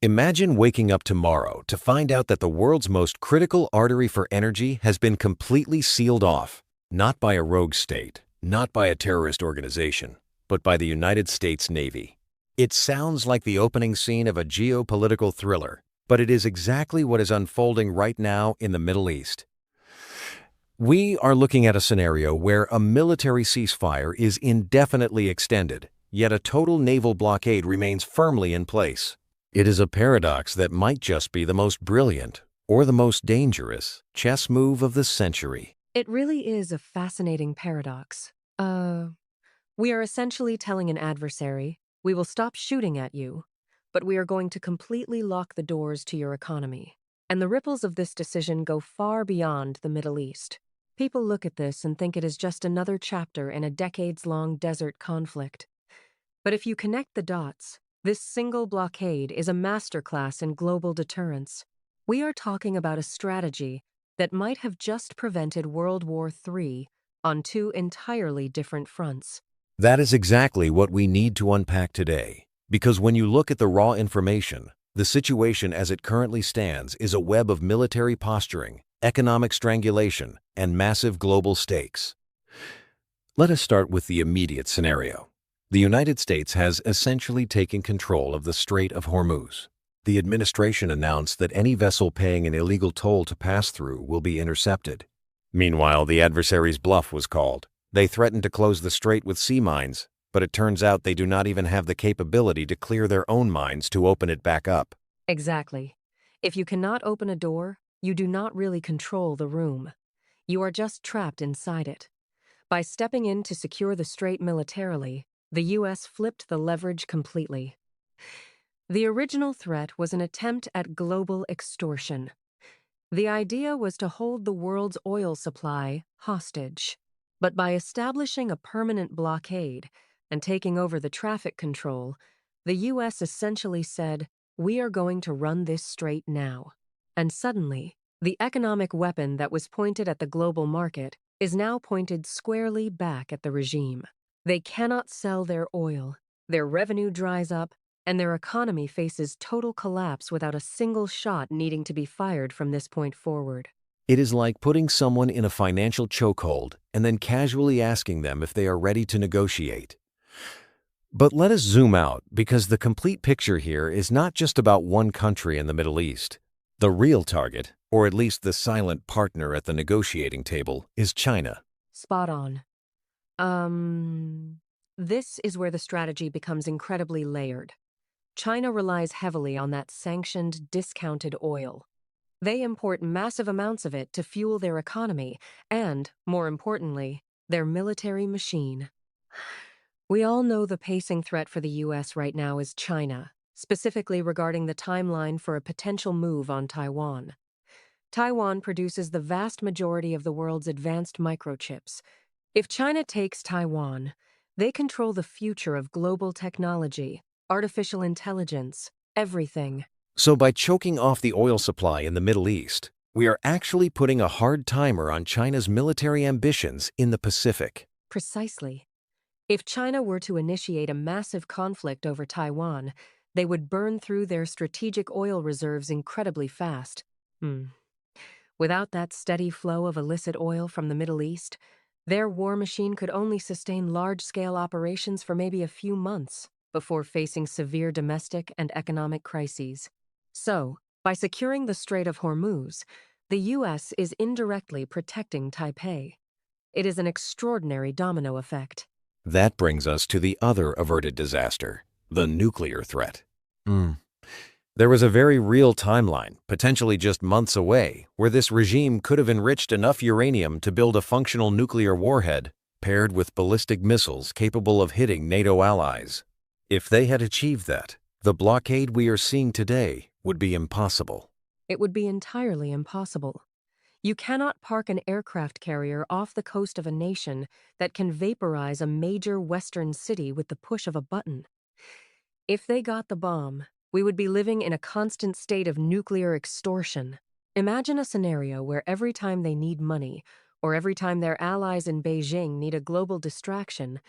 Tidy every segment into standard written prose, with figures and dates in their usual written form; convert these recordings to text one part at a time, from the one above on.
Imagine waking up tomorrow to find out that the world's most critical artery for energy has been completely sealed off, not by a rogue state, not by a terrorist organization, but by the United States Navy. It sounds like the opening scene of a geopolitical thriller, but it is exactly what is unfolding right now in the Middle East. We are looking at a scenario where a military ceasefire is indefinitely extended, yet a total naval blockade remains firmly in place. It is a paradox that might just be the most brilliant, or the most dangerous, chess move of the century. It really is a fascinating paradox. We are essentially telling an adversary, we will stop shooting at you, but we are going to completely lock the doors to your economy. And the ripples of this decision go far beyond the Middle East. People look at this and think it is just another chapter in a decades-long desert conflict. But if you connect the dots, this single blockade is a masterclass in global deterrence. We are talking about a strategy that might have just prevented World War III on two entirely different fronts. That is exactly what we need to unpack today, because when you look at the raw information, the situation as it currently stands is a web of military posturing, economic strangulation, and massive global stakes. Let us start with the immediate scenario. The United States has essentially taken control of the Strait of Hormuz. The administration announced that any vessel paying an illegal toll to pass through will be intercepted. Meanwhile, the adversary's bluff was called. They threatened to close the strait with sea mines, but it turns out they do not even have the capability to clear their own mines to open it back up. Exactly. If you cannot open a door, you do not really control the room. You are just trapped inside it. By stepping in to secure the strait militarily, the U.S. flipped the leverage completely. The original threat was an attempt at global extortion. The idea was to hold the world's oil supply hostage. But by establishing a permanent blockade and taking over the traffic control, the U.S. essentially said, "We are going to run this strait now." And suddenly, the economic weapon that was pointed at the global market is now pointed squarely back at the regime. They cannot sell their oil, their revenue dries up, and their economy faces total collapse without a single shot needing to be fired from this point forward. It is like putting someone in a financial chokehold and then casually asking them if they are ready to negotiate. But let us zoom out, because the complete picture here is not just about one country in the Middle East. The real target, or at least the silent partner at the negotiating table, is China. Spot on. This is where the strategy becomes incredibly layered. China relies heavily on that sanctioned, discounted oil. They import massive amounts of it to fuel their economy and, more importantly, their military machine. We all know the pacing threat for the U.S. right now is China, specifically regarding the timeline for a potential move on Taiwan. Taiwan produces the vast majority of the world's advanced microchips. If China takes Taiwan, they control the future of global technology, artificial intelligence, everything. So by choking off the oil supply in the Middle East, we are actually putting a hard timer on China's military ambitions in the Pacific. Precisely. If China were to initiate a massive conflict over Taiwan, they would burn through their strategic oil reserves incredibly fast. Without that steady flow of illicit oil from the Middle East, their war machine could only sustain large-scale operations for maybe a few months before facing severe domestic and economic crises. So, by securing the Strait of Hormuz, the U.S. is indirectly protecting Taipei. It is an extraordinary domino effect. That brings us to the other averted disaster, the nuclear threat. There was a very real timeline, potentially just months away, where this regime could have enriched enough uranium to build a functional nuclear warhead paired with ballistic missiles capable of hitting NATO allies. If they had achieved that, the blockade we are seeing today would be impossible. It would be entirely impossible. You cannot park an aircraft carrier off the coast of a nation that can vaporize a major Western city with the push of a button. If they got the bomb, we would be living in a constant state of nuclear extortion. Imagine a scenario where every time they need money, or every time their allies in Beijing need a global distraction,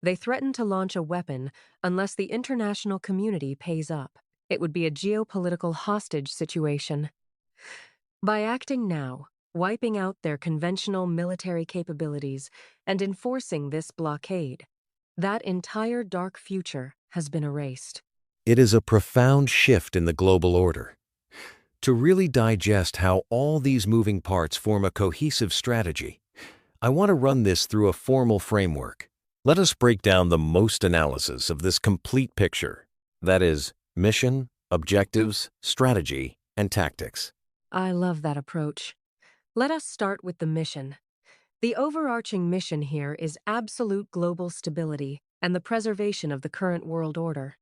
they threaten to launch a weapon unless the international community pays up. It would be a geopolitical hostage situation. By acting now, wiping out their conventional military capabilities and enforcing this blockade, that entire dark future has been erased. It is a profound shift in the global order. To really digest how all these moving parts form a cohesive strategy, I want to run this through a formal framework. Let us break down the most analysis of this complete picture. That is, mission, objectives, strategy, and tactics. I love that approach. Let us start with the mission. The overarching mission here is absolute global stability and the preservation of the current world order.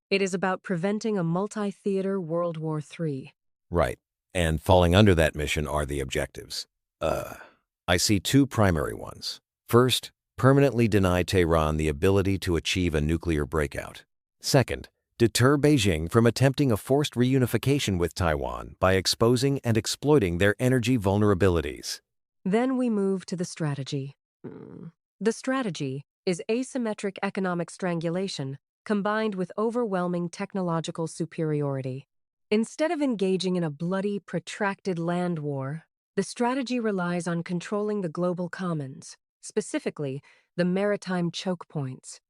It is about preventing a multi-theater World War III. Right. And falling under that mission are the objectives. I see two primary ones. First, permanently deny Tehran the ability to achieve a nuclear breakout. Second, deter Beijing from attempting a forced reunification with Taiwan by exposing and exploiting their energy vulnerabilities. Then we move to the strategy. The strategy is asymmetric economic strangulation combined with overwhelming technological superiority. Instead of engaging in a bloody, protracted land war, the strategy relies on controlling the global commons, specifically the maritime choke points.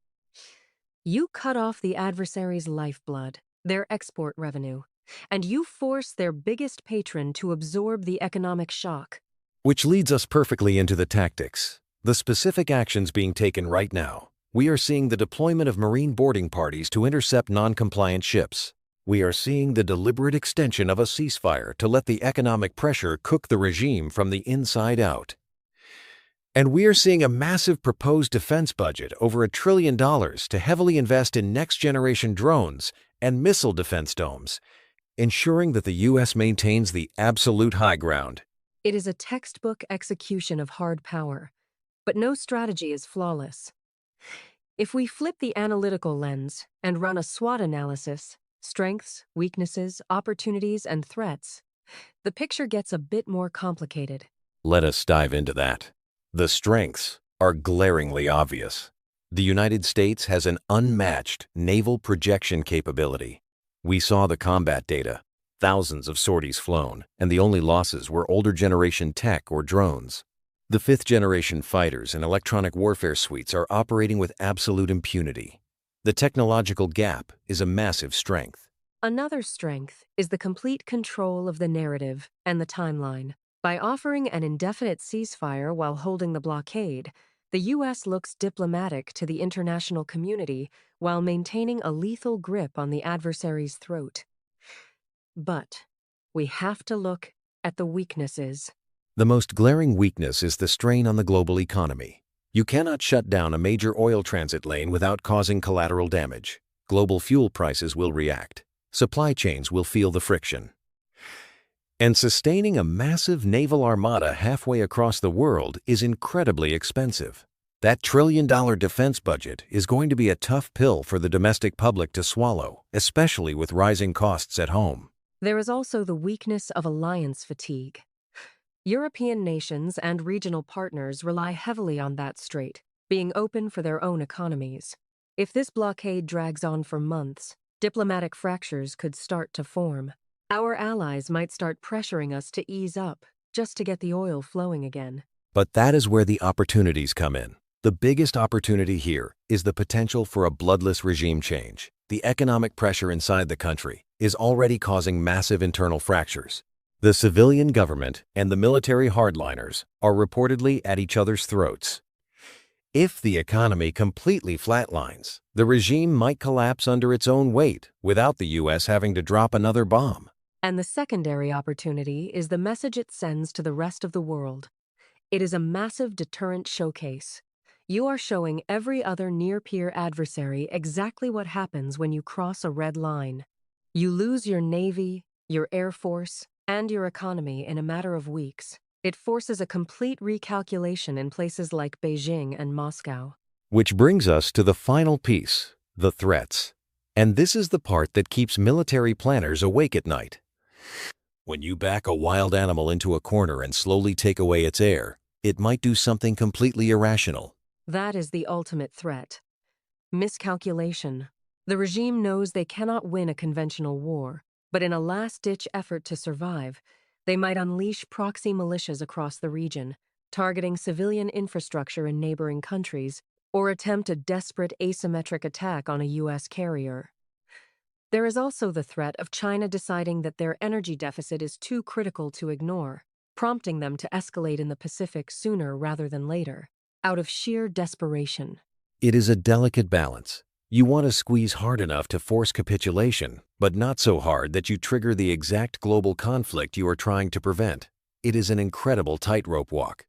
You cut off the adversary's lifeblood, their export revenue, and you force their biggest patron to absorb the economic shock. Which leads us perfectly into the tactics, the specific actions being taken right now. We are seeing the deployment of marine boarding parties to intercept non-compliant ships. We are seeing the deliberate extension of a ceasefire to let the economic pressure cook the regime from the inside out. And we are seeing a massive proposed defense budget over $1 trillion to heavily invest in next-generation drones and missile defense domes, ensuring that the U.S. maintains the absolute high ground. It is a textbook execution of hard power, but no strategy is flawless. If we flip the analytical lens and run a SWOT analysis, strengths, weaknesses, opportunities, and threats, the picture gets a bit more complicated. Let us dive into that. The strengths are glaringly obvious. The United States has an unmatched naval projection capability. We saw the combat data, thousands of sorties flown, and the only losses were older generation tech or drones. The fifth-generation fighters and electronic warfare suites are operating with absolute impunity. The technological gap is a massive strength. Another strength is the complete control of the narrative and the timeline. By offering an indefinite ceasefire while holding the blockade, the U.S. looks diplomatic to the international community while maintaining a lethal grip on the adversary's throat. But we have to look at the weaknesses. The most glaring weakness is the strain on the global economy. You cannot shut down a major oil transit lane without causing collateral damage. Global fuel prices will react. Supply chains will feel the friction. And sustaining a massive naval armada halfway across the world is incredibly expensive. That $1 trillion defense budget is going to be a tough pill for the domestic public to swallow, especially with rising costs at home. There is also the weakness of alliance fatigue. European nations and regional partners rely heavily on that strait, being open for their own economies. If this blockade drags on for months, diplomatic fractures could start to form. Our allies might start pressuring us to ease up, just to get the oil flowing again. But that is where the opportunities come in. The biggest opportunity here is the potential for a bloodless regime change. The economic pressure inside the country is already causing massive internal fractures. The civilian government and the military hardliners are reportedly at each other's throats. If the economy completely flatlines, the regime might collapse under its own weight without the U.S. having to drop another bomb. And the secondary opportunity is the message it sends to the rest of the world. It is a massive deterrent showcase. You are showing every other near-peer adversary exactly what happens when you cross a red line. You lose your Navy, your Air Force, and your economy in a matter of weeks. It forces a complete recalculation in places like Beijing and Moscow. Which brings us to the final piece, the threats. And this is the part that keeps military planners awake at night. When you back a wild animal into a corner and slowly take away its air, it might do something completely irrational. That is the ultimate threat. Miscalculation. The regime knows they cannot win a conventional war, but in a last-ditch effort to survive, they might unleash proxy militias across the region, targeting civilian infrastructure in neighboring countries, or attempt a desperate asymmetric attack on a U.S. carrier. There is also the threat of China deciding that their energy deficit is too critical to ignore, prompting them to escalate in the Pacific sooner rather than later, out of sheer desperation. It is a delicate balance. You want to squeeze hard enough to force capitulation, but not so hard that you trigger the exact global conflict you are trying to prevent. It is an incredible tightrope walk.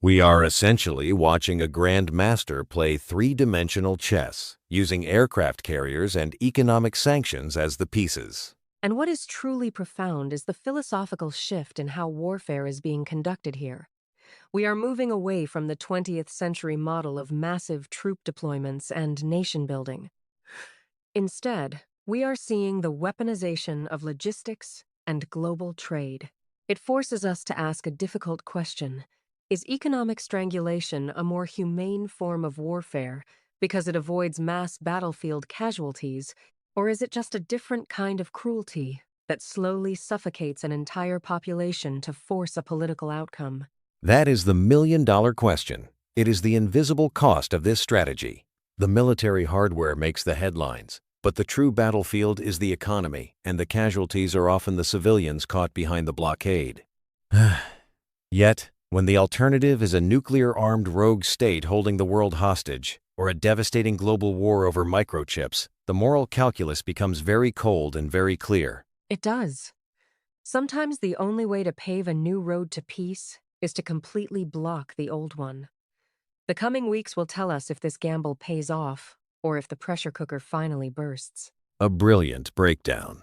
We are essentially watching a grand master play three-dimensional chess, using aircraft carriers and economic sanctions as the pieces. And what is truly profound is the philosophical shift in how warfare is being conducted here. We are moving away from the 20th century model of massive troop deployments and nation-building. Instead, we are seeing the weaponization of logistics and global trade. It forces us to ask a difficult question. Is economic strangulation a more humane form of warfare because it avoids mass battlefield casualties, or is it just a different kind of cruelty that slowly suffocates an entire population to force a political outcome? That is the million-dollar question. It is the invisible cost of this strategy. The military hardware makes the headlines, but the true battlefield is the economy, and the casualties are often the civilians caught behind the blockade. Yet, when the alternative is a nuclear-armed rogue state holding the world hostage, or a devastating global war over microchips, the moral calculus becomes very cold and very clear. It does. Sometimes the only way to pave a new road to peace is to completely block the old one. The coming weeks will tell us if this gamble pays off, or if the pressure cooker finally bursts. A brilliant breakdown.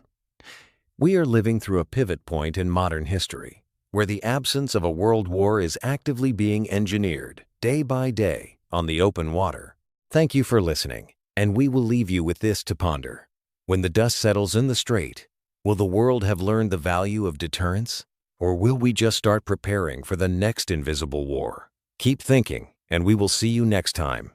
We are living through a pivot point in modern history, where the absence of a world war is actively being engineered, day by day, on the open water. Thank you for listening, and we will leave you with this to ponder. When the dust settles in the strait, will the world have learned the value of deterrence? Or will we just start preparing for the next invisible war? Keep thinking, and we will see you next time.